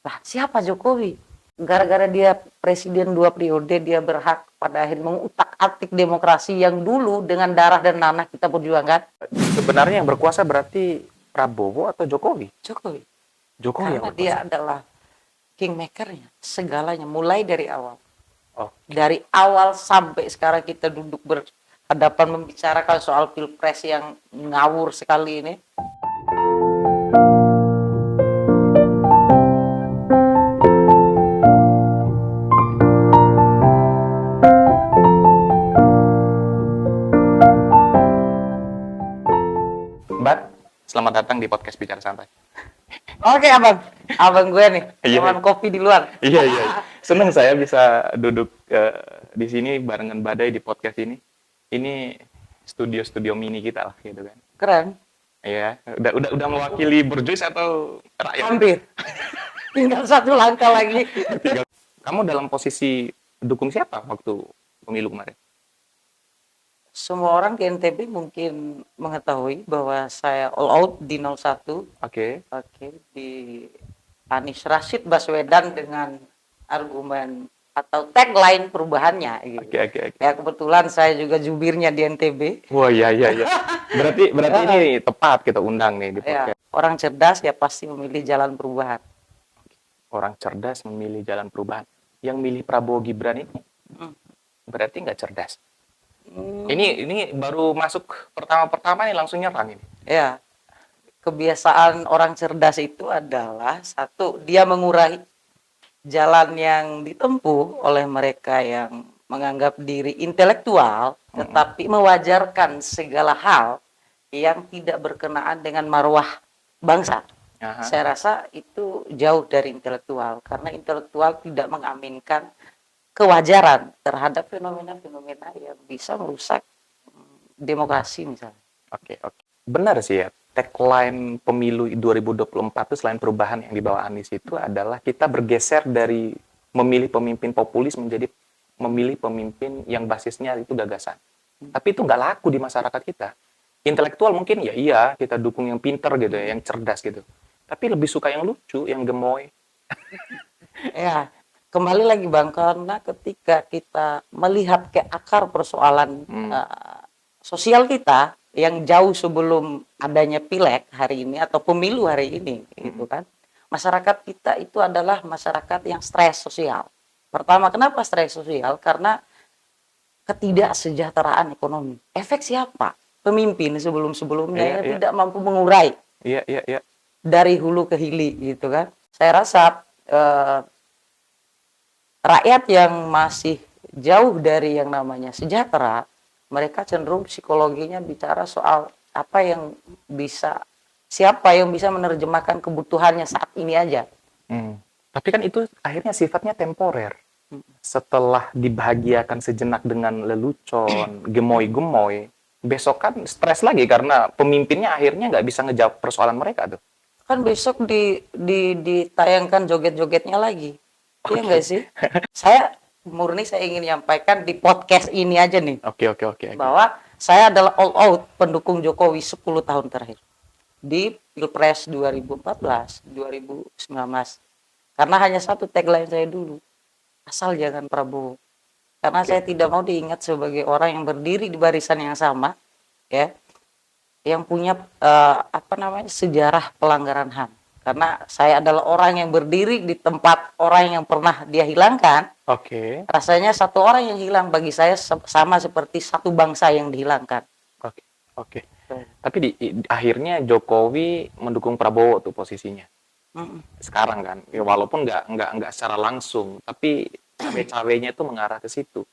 Lah, siapa Jokowi? Gara-gara dia presiden 2 periode, dia berhak pada akhirnya mengutak-atik demokrasi yang dulu dengan darah dan nanah kita perjuangkan. Sebenarnya yang berkuasa berarti Prabowo atau Jokowi? Jokowi. Jokowi yang Karena dia berkuasa. adalah kingmakernya, segalanya, mulai dari awal. Oh, Dari awal sampai sekarang kita duduk berhadapan membicarakan soal pilpres yang ngawur sekali ini. Mbak, selamat datang di podcast Bicara Santai. Oke abang gue nih, Iya. teman kopi di luar. Iya. Senang saya bisa duduk di sini barengan Badai di podcast ini. Ini studio mini kita lah, gitu kan. Keren. Iya, udah mewakili Burjois atau rakyat? Hampir. Tinggal satu langkah lagi. Kamu dalam posisi dukung siapa waktu pemilu kemarin? Semua orang di NTB mungkin mengetahui bahwa saya all out di 01. Oke. Di Anies Rashid Baswedan dengan argumen atau tagline perubahannya gitu. Oke. Ya kebetulan saya juga jubirnya di NTB. Wah, iya. Berarti ini tepat kita undang nih di Ya, podcast. orang cerdas ya pasti memilih jalan perubahan. Orang cerdas memilih jalan perubahan. Yang milih Prabowo Gibran ini berarti nggak cerdas. Ini baru masuk pertama nih langsung nyerang ini. Ya, kebiasaan orang cerdas itu adalah satu, dia mengurai jalan yang ditempuh oleh mereka yang menganggap diri intelektual, tetapi mewajarkan segala hal yang tidak berkenaan dengan marwah bangsa. Aha. Saya rasa itu jauh dari intelektual, karena intelektual tidak mengaminkan kewajaran terhadap fenomena-fenomena yang bisa merusak demokrasi misalnya. Oke. Benar sih ya, tagline pemilu 2024 itu selain perubahan yang dibawa Anies itu adalah kita bergeser dari memilih pemimpin populis menjadi memilih pemimpin yang basisnya itu gagasan. Tapi itu nggak laku di masyarakat kita. Intelektual mungkin ya iya, kita dukung yang pinter gitu ya, yang cerdas gitu. Tapi lebih suka yang lucu, yang gemoy. Ya, kembali lagi Bang, karena ketika kita melihat ke akar persoalan sosial kita yang jauh sebelum adanya pileg hari ini atau pemilu hari ini, gitu kan, masyarakat kita itu adalah masyarakat yang stres sosial. Pertama, kenapa stres sosial? Karena ketidaksejahteraan ekonomi. Efek siapa? Pemimpin sebelum-sebelumnya yang tidak mampu mengurai. Iya. Dari hulu ke hilir gitu kan. Saya rasa rakyat yang masih jauh dari yang namanya sejahtera, mereka cenderung psikologinya bicara soal apa yang bisa, siapa yang bisa menerjemahkan kebutuhannya saat ini aja. Tapi kan itu akhirnya sifatnya temporer. Setelah dibahagiakan sejenak dengan lelucon, gemoy-gemoy, besok kan stres lagi karena pemimpinnya akhirnya nggak bisa ngejawab persoalan mereka tuh. Kan besok ditayangkan joget-jogetnya lagi. Iya nggak sih? Saya ingin menyampaikan di podcast ini aja nih. Oke. Bahwa saya adalah all out pendukung Jokowi 10 tahun terakhir. Di Pilpres 2014, 2019. Karena hanya satu tagline saya dulu. Asal jangan Prabowo. Karena saya tidak mau diingat sebagai orang yang berdiri di barisan yang sama, ya, yang punya sejarah pelanggaran HAM. Karena saya adalah orang yang berdiri di tempat orang yang pernah dia hilangkan. Oke. Rasanya satu orang yang hilang bagi saya sama seperti satu bangsa yang dihilangkan. Oke. Tapi akhirnya Jokowi mendukung Prabowo tuh posisinya. Sekarang kan, ya walaupun nggak secara langsung, tapi cawe-cawenya itu mengarah ke situ.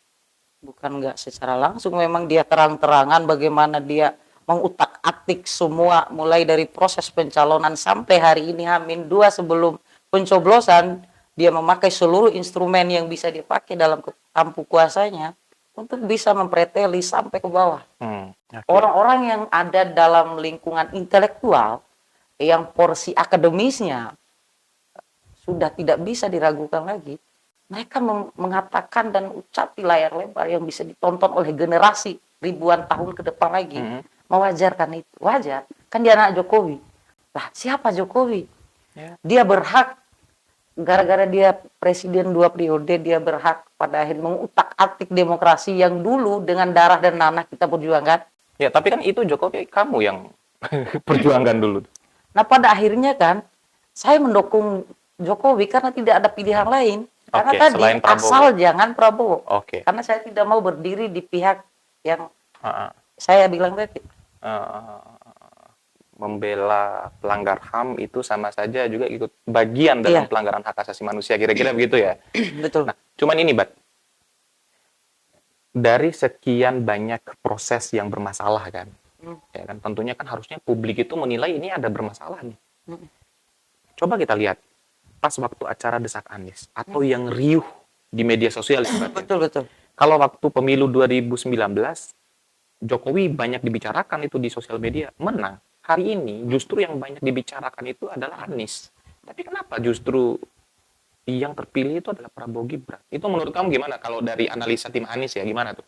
Bukan nggak secara langsung, memang dia terang-terangan bagaimana dia mengutak-atik semua mulai dari proses pencalonan sampai hari ini H-2 sebelum pencoblosan, dia memakai seluruh instrumen yang bisa dipakai dalam tampuk kuasanya untuk bisa mempreteli sampai ke bawah. Orang-orang yang ada dalam lingkungan intelektual yang porsi akademisnya sudah tidak bisa diragukan lagi, mereka mengatakan dan ucap di layar lebar yang bisa ditonton oleh generasi ribuan tahun ke depan lagi, mewajarkan itu. Wajar, kan dia anak Jokowi. Lah, siapa Jokowi? Dia berhak gara-gara dia presiden 2 periode, dia berhak pada akhirnya mengutak-atik demokrasi yang dulu dengan darah dan nanah kita perjuangkan. Ya, tapi kan itu Jokowi kamu yang perjuangkan dulu. Nah, pada akhirnya kan saya mendukung Jokowi karena tidak ada pilihan lain. Karena Oke, tadi selain Prabowo. asal jangan Prabowo. Oke. Karena saya tidak mau berdiri di pihak yang Heeh. saya bilang tadi. Membela pelanggar HAM itu sama saja juga ikut bagian dalam Iya. pelanggaran hak asasi manusia, kira-kira begitu ya. Betul. Nah, cuman ini, Bat, dari sekian banyak proses yang bermasalah kan, ya kan, tentunya kan harusnya publik itu menilai ini ada bermasalah nih. Coba kita lihat pas waktu acara Desak Anies atau yang riuh di media sosial, ya, Bat, ya. Betul, betul. Kalau waktu pemilu 2019 Jokowi banyak dibicarakan itu di sosial media, menang. Hari ini justru yang banyak dibicarakan itu adalah Anies. Tapi kenapa justru yang terpilih itu adalah Prabowo Gibran? Itu menurut kamu gimana kalau dari analisa tim Anies ya, gimana tuh?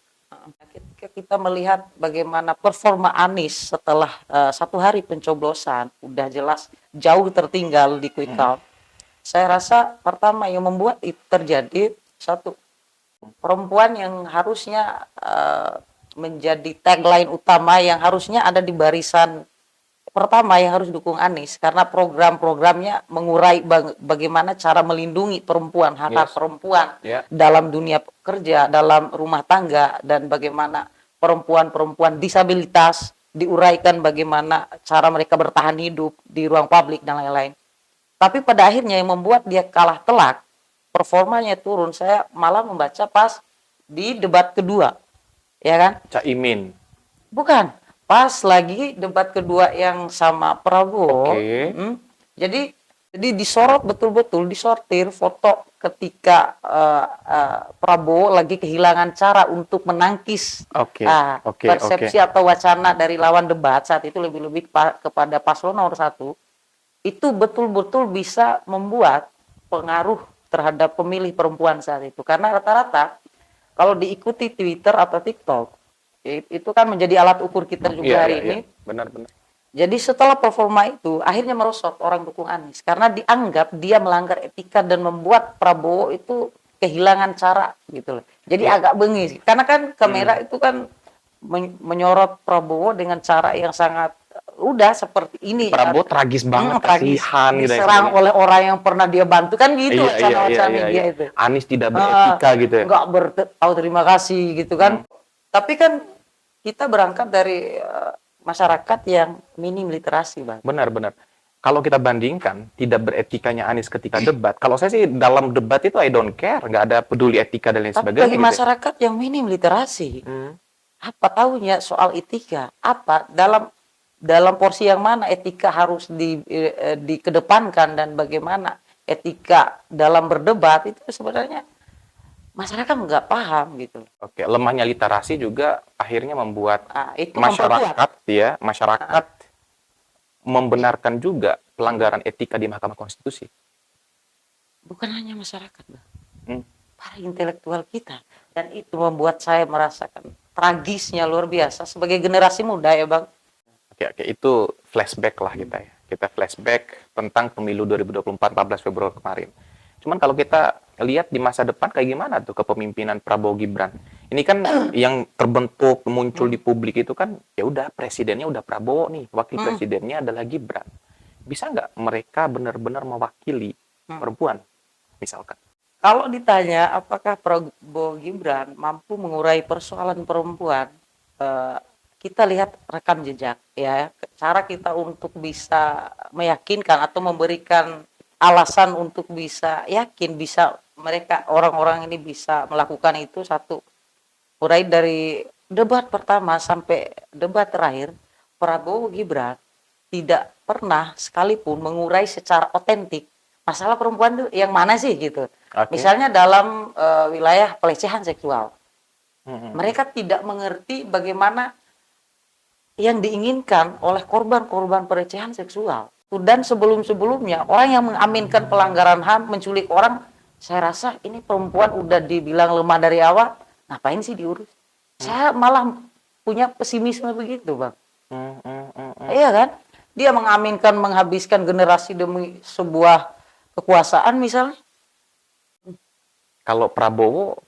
Ketika kita melihat bagaimana performa Anies setelah 1 hari pencoblosan, udah jelas jauh tertinggal di quick count. Saya rasa pertama yang membuat itu terjadi, satu, perempuan yang harusnya menjadi tagline utama yang harusnya ada di barisan pertama yang harus dukung Anies karena program-programnya mengurai bagaimana cara melindungi perempuan, hak-hak perempuan dalam dunia kerja, dalam rumah tangga, dan bagaimana perempuan-perempuan disabilitas diuraikan bagaimana cara mereka bertahan hidup di ruang publik dan lain-lain. Tapi pada akhirnya yang membuat dia kalah telak, performanya turun, saya malah membaca pas di debat kedua, ya kan? Caimin. Bukan, pas lagi debat kedua yang sama Prabowo. Oke. Jadi disorot betul-betul, disortir foto ketika Prabowo lagi kehilangan cara untuk menangkis persepsi atau wacana dari lawan debat saat itu, lebih-lebih kepada paslon nomor 1. Itu betul-betul bisa membuat pengaruh terhadap pemilih perempuan saat itu. Karena rata-rata kalau diikuti Twitter atau TikTok, itu kan menjadi alat ukur kita juga hari ini. Benar-benar. Jadi setelah performa itu, akhirnya merosot orang dukung Anies. Karena dianggap dia melanggar etika dan membuat Prabowo itu kehilangan cara gitu loh. Jadi agak bengis. Karena kan kamera itu kan menyorot Prabowo dengan cara yang sangat udah seperti ini. Prabowo tragis banget, kasihan gitu. Diserang oleh orang yang pernah dia bantu kan gitu wacana-wacana dia itu. Anies tidak beretika gitu ya. Enggak bertahu terima kasih gitu kan. Tapi kan kita berangkat dari masyarakat yang minim literasi, Bang. Benar-benar. Kalau kita bandingkan tidak beretikanya Anies ketika debat, kalau saya sih dalam debat itu I don't care, nggak ada peduli etika dan lain sebagainya. Tapi bagi masyarakat yang minim literasi, apa tahunya soal etika? Apa dalam porsi yang mana etika harus dikedepankan dan bagaimana etika dalam berdebat itu sebenarnya masyarakat nggak paham gitu. Oke, lemahnya literasi juga akhirnya membuat itu masyarakat membenarkan juga pelanggaran etika di Mahkamah Konstitusi. Bukan hanya masyarakat, Bang. Para intelektual kita, dan itu membuat saya merasakan tragisnya luar biasa sebagai generasi muda ya, Bang. Oke, itu flashback lah kita ya. Kita flashback tentang pemilu 2024 14 Februari kemarin. Cuman kalau kita lihat di masa depan kayak gimana tuh kepemimpinan Prabowo Gibran. Ini kan yang terbentuk muncul di publik itu kan ya udah presidennya udah Prabowo nih, wakil presidennya adalah Gibran. Bisa nggak mereka benar-benar mewakili perempuan misalkan? Kalau ditanya apakah Prabowo Gibran mampu mengurai persoalan perempuan, kita lihat rekam jejak ya, cara kita untuk bisa meyakinkan atau memberikan alasan untuk bisa yakin bisa mereka orang-orang ini bisa melakukan itu. Satu, mulai dari debat pertama sampai debat terakhir, Prabowo Gibran tidak pernah sekalipun mengurai secara otentik masalah perempuan itu yang mana sih gitu. Misalnya dalam wilayah pelecehan seksual, mereka tidak mengerti bagaimana yang diinginkan oleh korban-korban pelecehan seksual. Dan sebelum-sebelumnya orang yang mengaminkan pelanggaran HAM, menculik orang, saya rasa ini perempuan udah dibilang lemah dari awal, ngapain sih diurus? Saya malah punya pesimisme begitu, Bang. Iya kan? Dia mengaminkan menghabiskan generasi demi sebuah kekuasaan misalnya. Kalau Prabowo,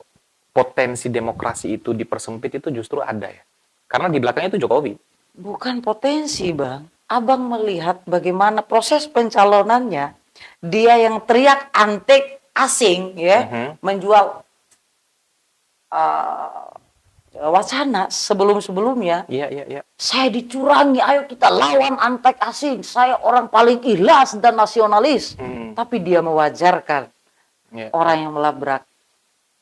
potensi demokrasi itu dipersempit itu justru ada ya. Karena di belakangnya itu Jokowi. Bukan potensi, Bang. Abang melihat bagaimana proses pencalonannya, dia yang teriak antek asing ya, Mhm. menjual uh, wacana sebelum-sebelumnya, Iya, iya, iya. saya dicurangi, ayo kita lawan antek asing, saya orang paling ikhlas dan nasionalis. Hmm. Tapi dia mewajarkan Iya. orang yang melabrak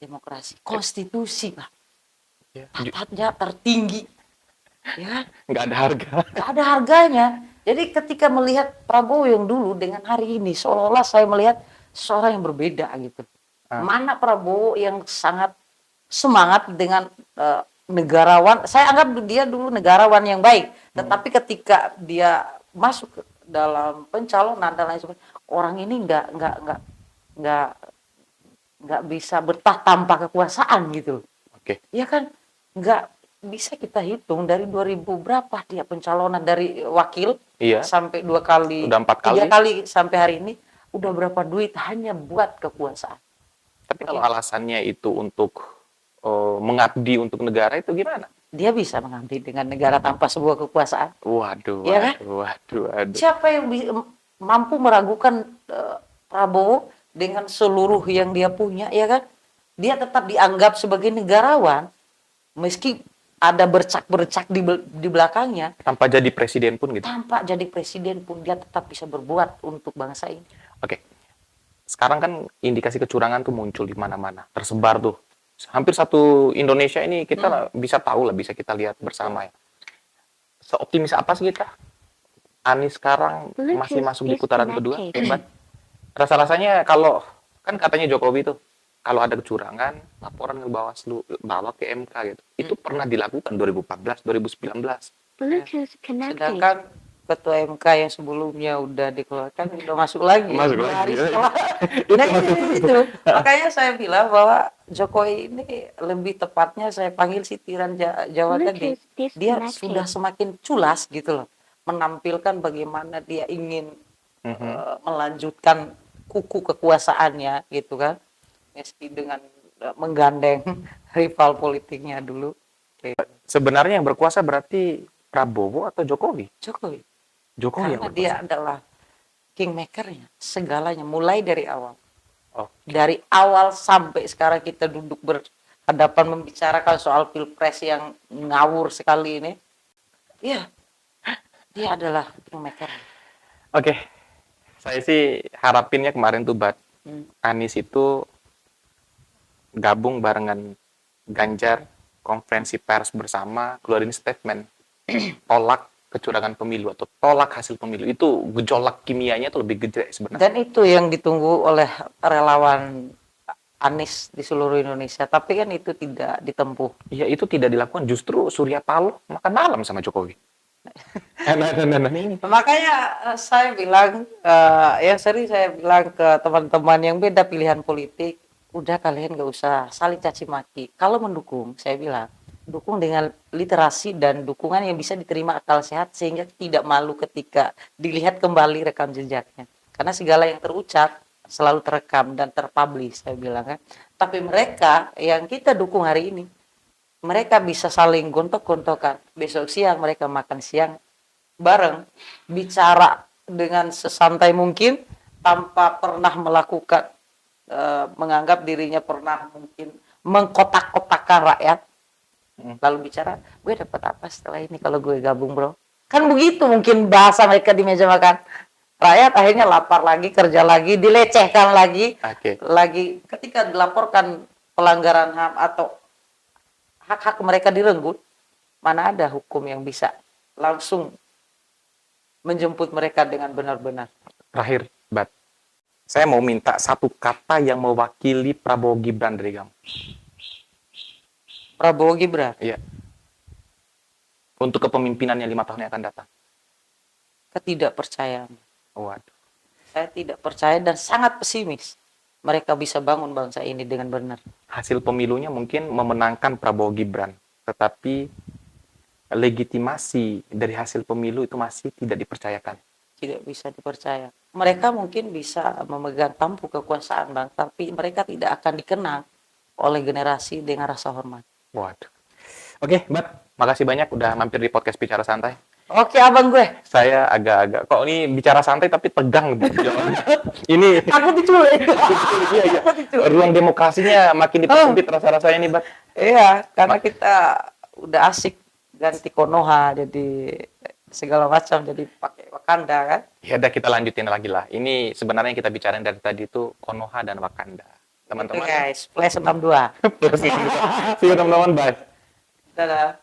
demokrasi, konstitusi, Pak. Iya. Batatnya tertinggi, ya. Nggak ada harga. Gak ada harganya. Jadi ketika melihat Prabowo yang dulu dengan hari ini, seolah-olah saya melihat seorang yang berbeda gitu. Ah. Mana Prabowo yang sangat semangat dengan negarawan. Saya anggap dia dulu negarawan yang baik. Tetapi ketika dia masuk ke dalam pencalonan dan lain sebagainya, orang ini nggak nggak bisa bertah tanpa kekuasaan gitu. Oke. Ya kan nggak bisa kita hitung dari 2000 berapa dia pencalonan dari wakil Iya. sampai 2 kali, Udah 4 3 kali. kali sampai hari ini udah berapa duit hanya buat kekuasaan. Tapi kalau alasannya itu untuk mengabdi untuk negara itu gimana? Dia bisa mengabdi dengan negara tanpa sebuah kekuasaan. Waduh, Iya kan? waduh. Siapa yang mampu meragukan Prabowo dengan seluruh yang dia punya, ya kan? Dia tetap dianggap sebagai negarawan meski ada bercak-bercak di belakangnya. Tanpa jadi presiden pun gitu. Tanpa jadi presiden pun dia tetap bisa berbuat untuk bangsa ini. Oke. Sekarang kan indikasi kecurangan tuh muncul di mana-mana, tersebar tuh. Hampir satu Indonesia ini kita bisa tahu lah, bisa kita lihat bersama ya. Seoptimis apa sih kita? Anies sekarang masih masuk di putaran kedua, hebat. Rasa-rasanya kalau kan katanya Jokowi tuh kalau ada kecurangan, laporan ke Bawaslu, bawa ke MK gitu. Itu pernah dilakukan 2014, 2019. Sedangkan ketua MK yang sebelumnya udah dikeluarkan udah masuk lagi. Masuk Dua lagi, hari ya. setelah. Nah, itu. Makanya saya bilang bahwa Jokowi ini lebih tepatnya saya panggil sitiran Jawa tadi. Dia sudah semakin culas gitu loh. Menampilkan bagaimana dia ingin melanjutkan kuku kekuasaannya gitu kan. Meski dengan menggandeng rival politiknya dulu. Sebenarnya yang berkuasa berarti Prabowo atau Jokowi? Jokowi. Jokowi yang Karena dia berkuasa. adalah kingmakernya, segalanya mulai dari awal. Oh, Dari awal sampai sekarang kita duduk berhadapan membicarakan soal pilpres yang ngawur sekali ini. Iya, dia adalah kingmaker. oke. Saya sih harapinnya kemarin tuh Anies itu gabung barengan Ganjar, konferensi pers bersama, keluarin statement tolak kecurangan pemilu atau tolak hasil pemilu. Itu gejolak kimianya itu lebih gede sebenarnya. Dan itu yang ditunggu oleh relawan Anies di seluruh Indonesia. Tapi kan itu tidak ditempuh. Ya itu tidak dilakukan, justru Surya Paloh makan malam sama Jokowi. Ini. Makanya saya bilang, yang sering saya bilang ke teman-teman yang beda pilihan politik, udah kalian gak usah saling caci maki. Kalau mendukung, saya bilang, dukung dengan literasi dan dukungan yang bisa diterima akal sehat sehingga tidak malu ketika dilihat kembali rekam jejaknya. Karena segala yang terucap selalu terekam dan terpublish, saya bilang kan. Tapi mereka yang kita dukung hari ini, mereka bisa saling gontok-gontokan. Besok siang mereka makan siang bareng, bicara dengan sesantai mungkin tanpa pernah melakukan menganggap dirinya pernah mungkin mengkotak-kotakan rakyat. Lalu bicara, gue dapat apa setelah ini kalau gue gabung, bro? Kan begitu mungkin bahasa mereka di meja makan. Rakyat akhirnya lapar lagi, kerja lagi, dilecehkan lagi. Lagi ketika dilaporkan pelanggaran HAM atau hak-hak mereka direnggut, mana ada hukum yang bisa langsung menjemput mereka dengan benar-benar. Terakhir, saya mau minta satu kata yang mewakili Prabowo Gibran dari kamu. Prabowo Gibran? Iya. Untuk kepemimpinannya 5 tahun yang akan datang. Ketidakpercayaan. Waduh. Saya tidak percaya dan sangat pesimis mereka bisa bangun bangsa ini dengan benar. Hasil pemilunya mungkin memenangkan Prabowo Gibran, tetapi legitimasi dari hasil pemilu itu masih tidak dipercayakan. Tidak bisa dipercaya. mereka mungkin bisa memegang tampuk kekuasaan, Bang, tapi mereka tidak akan dikenang oleh generasi dengan rasa hormat. Waduh. Oke, Mbak, makasih banyak udah mampir di podcast Bicara Santai. Oke, abang gue. Saya agak-agak, kok ini bicara santai tapi tegang gitu. Ini Aku diculik. iya, iya. Aku diculik. Ruang demokrasinya makin dipersempit rasa-rasanya nih, Mbak. Iya, karena kita udah asik ganti Konoha jadi segala macam jadi pakai Wakanda kan. Ya udah kita lanjutin lagi lah. Ini sebenarnya yang kita bicarain dari tadi itu Konoha dan Wakanda. Oke Teman-teman. guys, Flash 62. See you teman-teman, bye. Dadah.